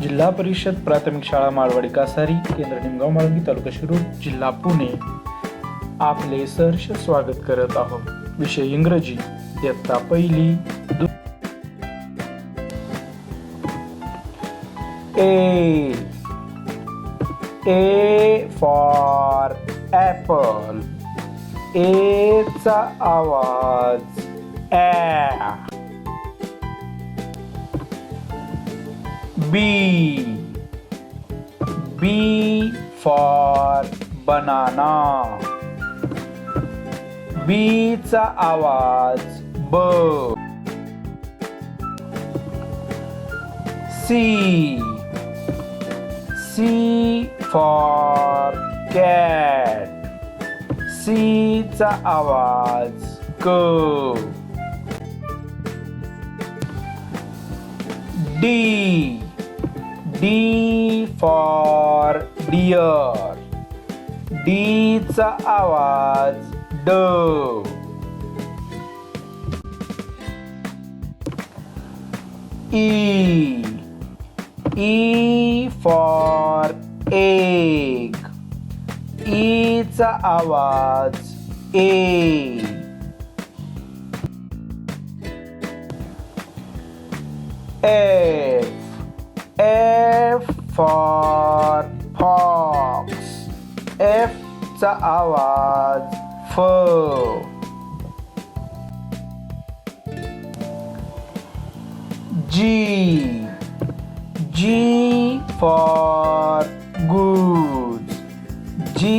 जिल्हा परिषद प्राथमिक शाळा माळवाडी कासारी, केंद्र निमगाव माळंगी, तालुका शिरूर, जिल्हा पुणे. आपले सहर्ष स्वागत करत आहोत. विषय इंग्रजी, इयत्ता पहिली. A for Apple. ए चा आवाज ॲ. बी फॉर बनाना. बी चा आवाज ब. C for cat. सी चा आवाज क. D for dear. डी चा आवाज ड. E for egg. ई चा आवाज ए. F for fox. एफ चा आवाज फ. जी फॉर गुड. जी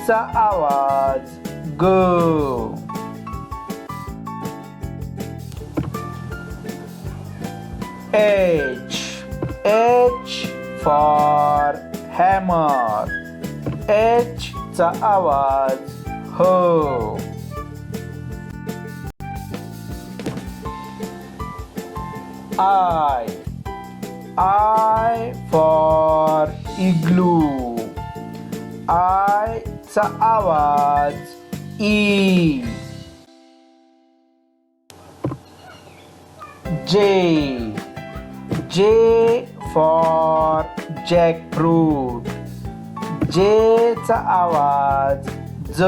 चा आवाज ग. H for hammer. H चा आवाज ह. I for igloo. I चा आवाज E. J for jackfruit. J चा आवाज ज.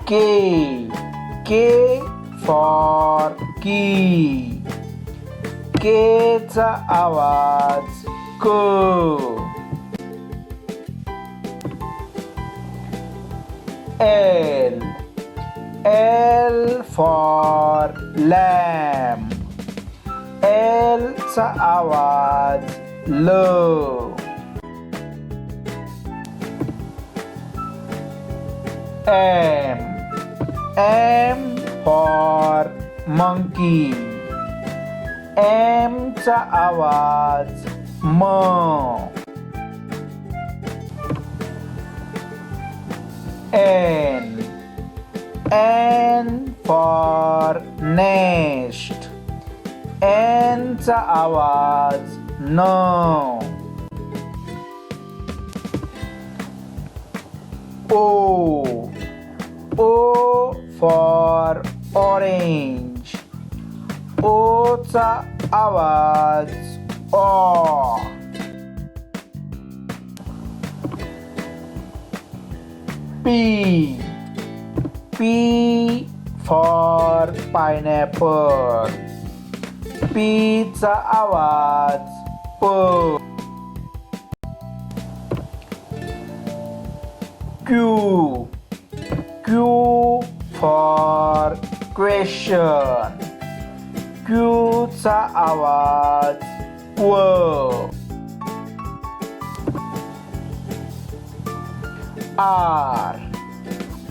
K फॉर की. K चा आवाज क. L for lamp. L चा आवाज ल. M for monkey. M चा आवाज म. N for nest. N चा आवाज न. O for orange. O चा आवाज ओ. P for pineapple. P चा आवाज प. Q for question. Q चा आवाज व.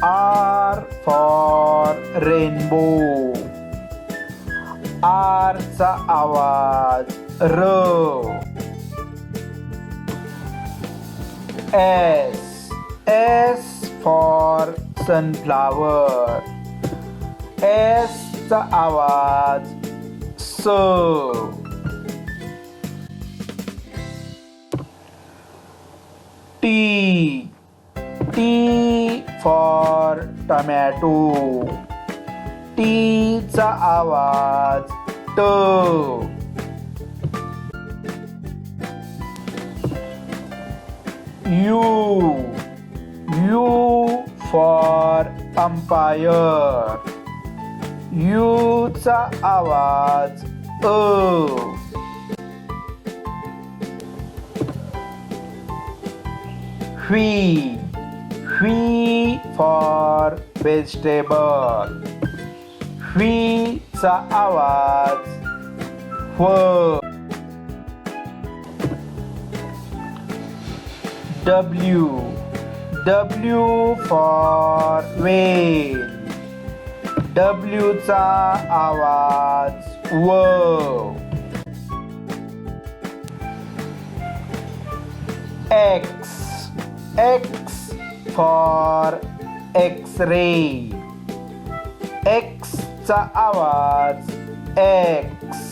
R for rainbow. R चा आवाज र. S for sunflower. S चा आवाज स. T for tomato. टीचा आवाज ट. U for umpire. यूचा आवाज अ. V for vegetable. व्हीचा आवाज व. W for whale. डब्ल्यूचा आवाज व. X for X-ray. एक्सचा आवाज एक्स.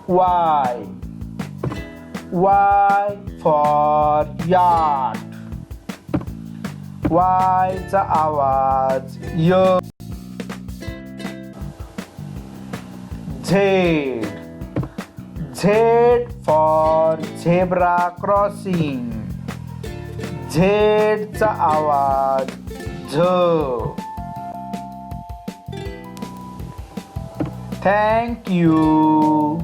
Y for yacht. वायचा आवाज य. Z for zebra crossing. झेडचा आवाज झ. Thank you.